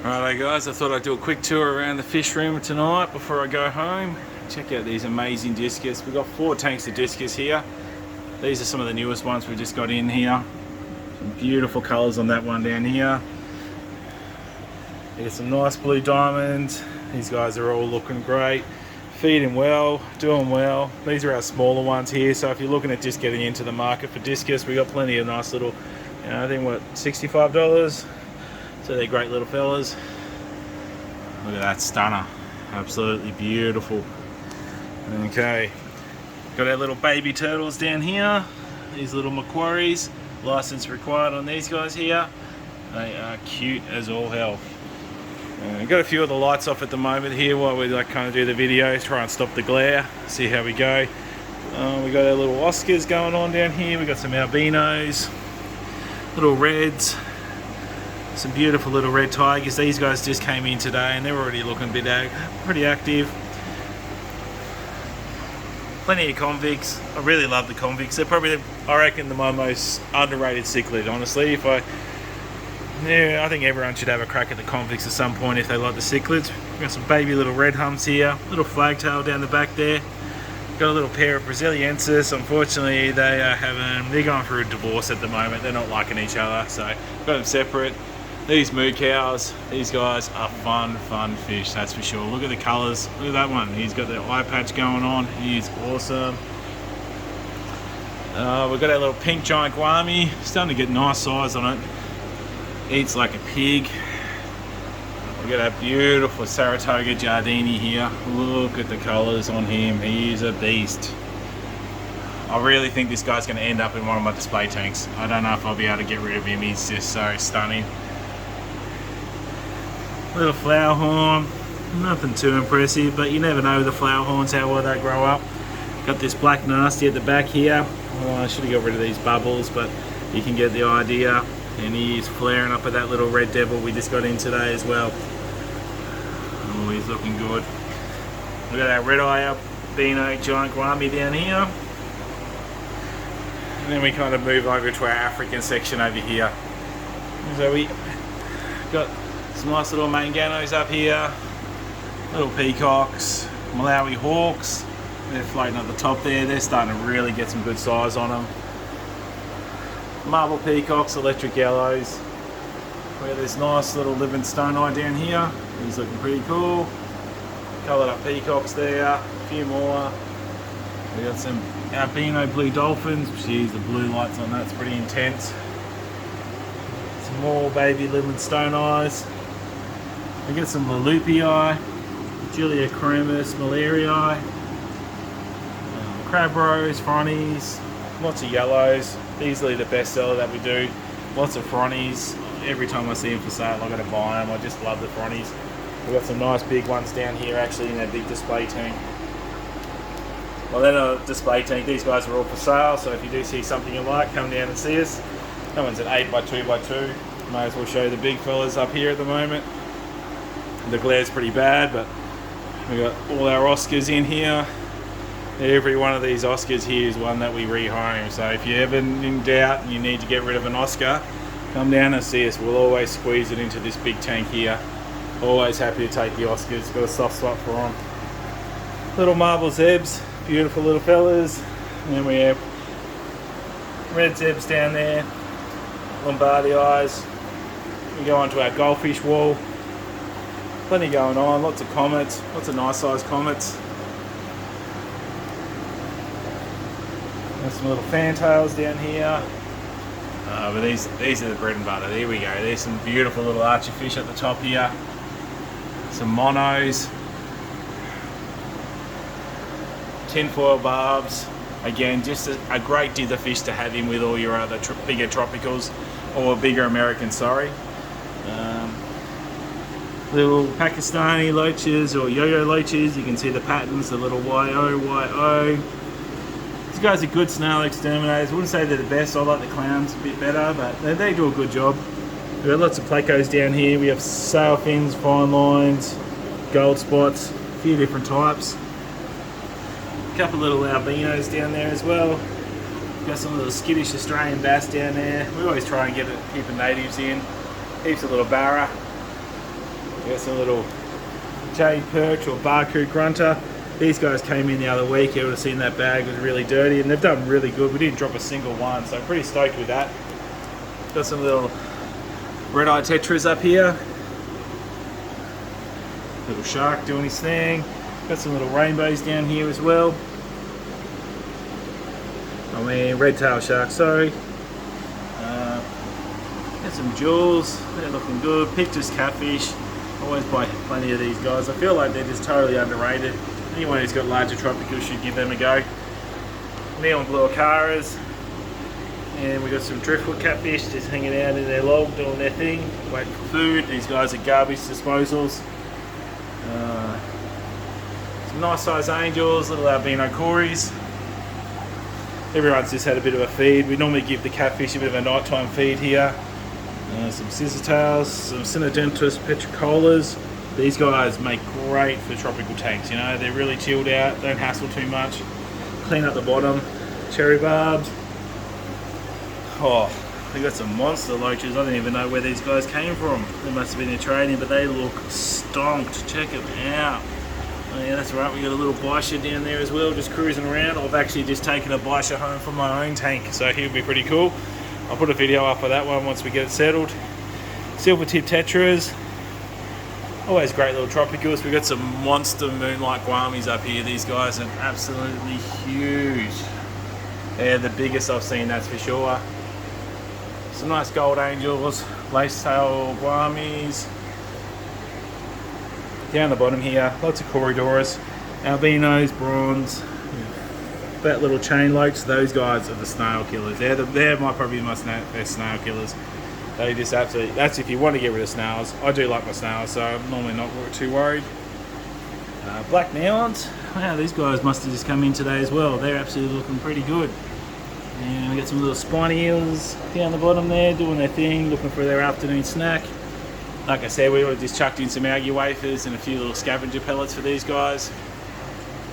Righto guys, I thought I'd do a quick tour around the fish room tonight before I go home. Check out these amazing discus. We've got 4 tanks of discus here. These are some of the newest ones we just got in here. Some beautiful colours on that one down here. You get some nice blue diamonds. These guys are all looking great. Feeding well, doing well. These are our smaller ones here, so if you're looking at just getting into the market for discus, we've got plenty of nice little, I think what, $65? So they're great little fellas. Look at that stunner. Absolutely beautiful. Okay. Got our little baby turtles down here. These little Macquaries. License required on these guys here. They are cute as all hell. Got a few of the lights off at the moment here while we kind of do the video. Try and stop the glare. See how we go. We got our little Oscars going on down here. We got some albinos. Little reds. Some beautiful little red tigers. These guys just came in today and they're already looking pretty active. Plenty of convicts. I really love the convicts. They're probably, I reckon, my most underrated cichlid, honestly. I think everyone should have a crack at the convicts at some point if they like the cichlids. We've got some baby little red hums here. Little flagtail down the back there. Got a little pair of Braziliensis. Unfortunately, they're going through a divorce at the moment. They're not liking each other, so got them separate. These moo cows, these guys are fun fish, that's for sure. Look at the colours, look at that one. He's got the eye patch going on, he's awesome. We've got our little pink giant guami, starting to get nice size on it. Eats like a pig. We've got our beautiful Saratoga Giardini here. Look at the colours on him, he is a beast. I really think this guy's going to end up in one of my display tanks. I don't know if I'll be able to get rid of him, he's just so stunning. Little flower horn, nothing too impressive, but you never know with the flower horns how well they grow up. Got this black nasty at the back here. Oh, I should have got rid of these bubbles, but you can get the idea. And he is flaring up at that little red devil we just got in today as well. Oh, he's looking good. We've got our red eye albino giant guami down here. And then we kind of move over to our African section over here. So we got some nice little manganos up here, little peacocks, Malawi hawks, they're floating at the top there, they're starting to really get some good size on them. Marble peacocks, electric yellows. We got this nice little Livingstone eye down here, he's looking pretty cool. Coloured up peacocks there, a few more. We got some albino blue dolphins, geez, the blue lights on that's pretty intense. Some more baby Livingstone eyes. We get some Lalupii, Julia chromis, Malarii, crab roes, fronnies, lots of yellows. Easily the best seller that we do. Lots of fronnies. Every time I see them for sale, I'm going to buy them. I just love the fronnies. We've got some nice big ones down here actually in that big display tank. Well, then a display tank, these guys are all for sale, so if you do see something you like, come down and see us. That one's an 8x2x2. May as well show you the big fellas up here at the moment. The glare's pretty bad, but we got all our Oscars in here. Every one of these Oscars here is one that we rehome. So if you're ever in doubt and you need to get rid of an Oscar, come down and see us. We'll always squeeze it into this big tank here. Always happy to take the Oscars. Got a soft spot for them. Little marble zebs, beautiful little fellas. And then we have red zebs down there, Lombardi eyes. We go onto our goldfish wall. Plenty going on, lots of comets, lots of nice sized comets. There's some little fantails down here. But these are the bread and butter. There we go. There's some beautiful little archer fish at the top here. Some monos. Tinfoil barbs. Again, just a great dither fish to have in with all your other bigger tropicals, or bigger Americans, sorry. Little Pakistani loaches or yo-yo loaches, you can see the patterns, the little YO. These guys are good snail exterminators. I wouldn't say they're the best, I like the clowns a bit better, but they do a good job. We've got lots of placos down here. We have sail fins, fine lines, gold spots, a few different types. A couple little albinos down there as well. Got some little skittish Australian bass down there. We always try and keep the natives in. Heaps of little barra. We got some little jade perch or barcoo grunter. These guys came in the other week. You would have seen that bag was really dirty, and they've done really good. We didn't drop a single one, so I'm pretty stoked with that. Got some little red-eye tetras up here. Little shark doing his thing. Got some little rainbows down here as well. I mean, red-tailed shark, sorry. Got some jewels, they're looking good. Pictus catfish, always buy plenty of these guys. I feel like they're just totally underrated. Anyone who's got larger tropicals should give them a go. Neon blue acaras. And we got some driftwood catfish just hanging out in their log doing their thing, waiting for food. These guys are garbage disposals. Some nice sized angels, little albino cories. Everyone's just had a bit of a feed. We normally give the catfish a bit of a nighttime feed here. Some scissor tails, some Synodentus petricolas. These guys make great for tropical tanks, you know, they're really chilled out, don't hassle too much. Clean up the bottom. Cherry barbs. Oh, we got some monster loaches. I don't even know where these guys came from. They must have been in training, but they look stomped. Check them out. Oh yeah, that's right, we got a little Baisha down there as well, just cruising around. I've actually just taken a Baisha home from my own tank, so he'll be pretty cool. I'll put a video up of that one once we get it settled. Silver tip tetras. Always great little tropicals. We've got some monster moonlight guamis up here. These guys are absolutely huge. They're the biggest I've seen, that's for sure. Some nice gold angels, lace tail guamis. Down the bottom here, lots of Corydoras, albinos, bronze, fat little chain loaches. Those guys are the snail killers. They're probably my best snail killers. They just absolutely, that's if you want to get rid of snails. I do like my snails, so I'm normally not too worried. Black neons, wow, these guys must have just come in today as well. They're absolutely looking pretty good. And we got some little spiny eels down the bottom there, doing their thing, looking for their afternoon snack. Like I said, we would have just chucked in some algae wafers and a few little scavenger pellets for these guys.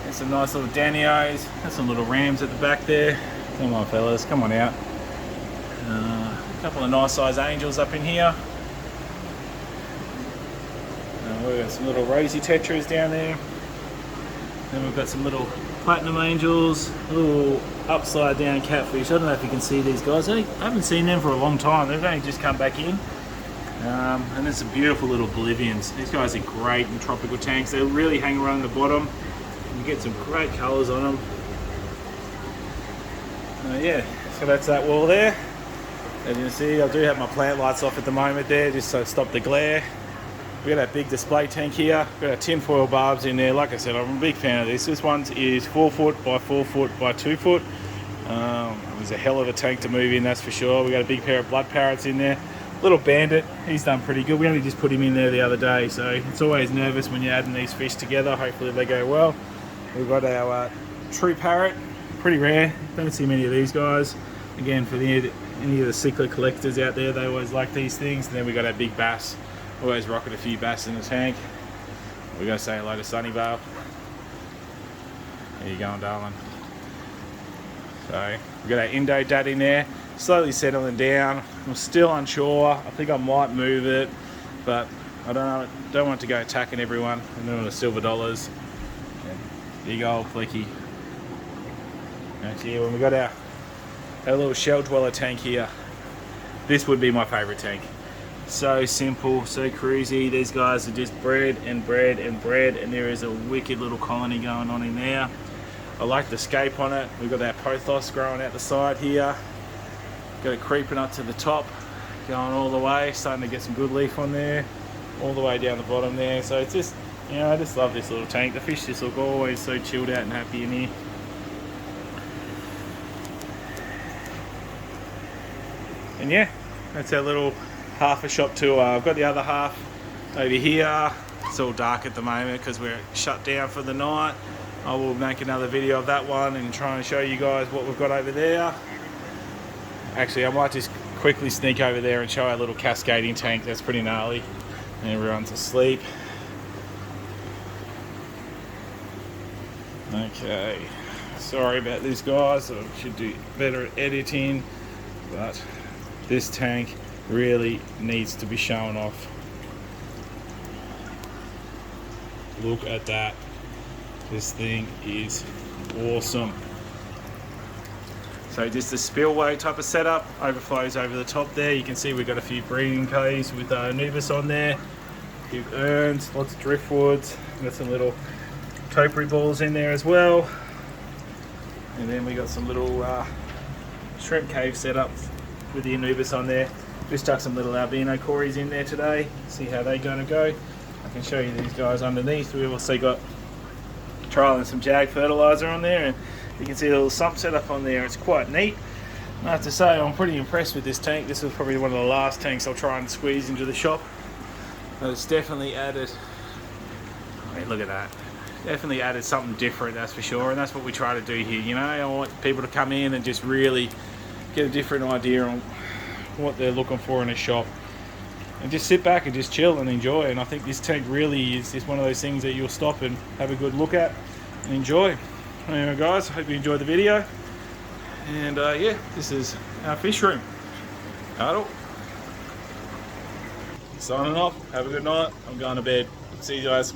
And some nice little Danios. Got some little rams at the back there. Come on fellas, come on out. A couple of nice size angels up in here. We've got some little rosy tetras down there. Then we've got some little platinum angels, little upside down catfish. I don't know if you can see these guys. I haven't seen them for a long time. They've only just come back in. And there's some beautiful little Bolivians. These guys are great in tropical tanks. They really hang around the bottom. You get some great colours on them. Yeah, so that's that wall there. As you can see, I do have my plant lights off at the moment there, just so stop the glare. We've got that big display tank here. We've got our tin foil barbs in there. Like I said, I'm a big fan of this. This one is 4 foot by 4 foot by 2 foot. It was a hell of a tank to move in, that's for sure. We've got a big pair of blood parrots in there. Little bandit, he's done pretty good. We only just put him in there the other day, so it's always nervous when you're adding these fish together. Hopefully they go well. We've got our true parrot, pretty rare. Don't see many of these guys. Again, for any of the cichlid collectors out there, they always like these things. And then we got our big bass. Always rocking a few bass in the tank. We're gonna say hello to Sunnyvale. How you going, darling? So we've got our Indo dad in there, slowly settling down. I'm still unsure. I think I might move it, but I don't know. Don't want to go attacking everyone. I'm doing the silver dollars. Big old flicky. Actually, when we got our little shell dweller tank here, this would be my favourite tank. So simple, so cruisy. These guys are just bred and bred and bred, and there is a wicked little colony going on in there. I like the scape on it. We've got our pothos growing out the side here. Got it creeping up to the top, going all the way, starting to get some good leaf on there, all the way down the bottom there. So it's just, you know, I just love this little tank. The fish just look always so chilled out and happy in here. And yeah, that's our little half a shop tour. I've got the other half over here. It's all dark at the moment because we're shut down for the night. I will make another video of that one and try and show you guys what we've got over there. Actually, I might just quickly sneak over there and show our little cascading tank. That's pretty gnarly. And everyone's asleep. Okay, sorry about this, guys. I should do better at editing, but this tank really needs to be shown off. Look at that. This thing is awesome. So just a spillway type of setup, overflows over the top there. You can see we've got a few breeding caves with Anubis on there, a few urns, lots of driftwoods, got some little topiary balls in there as well. And then we got some little shrimp cave setups with the Anubis on there. Just stuck some little albino cories in there today, see how they're going to go. I can show you these guys underneath. We've also got trialing some Jag fertilizer on there, and you can see the little sump setup on there. It's quite neat. I have to say I'm pretty impressed with this tank. This was probably one of the last tanks I'll try and squeeze into the shop. But it's definitely added, I mean, look at that. Definitely added something different, that's for sure, and that's what we try to do here. You know, I want people to come in and just really get a different idea on what they're looking for in a shop, and just sit back and just chill and enjoy. And I think this tank really is one of those things that you'll stop and have a good look at and enjoy. Anyway guys, I hope you enjoyed the video, and yeah, this is our fish room. Adel, signing off, have a good night, I'm going to bed. See you guys.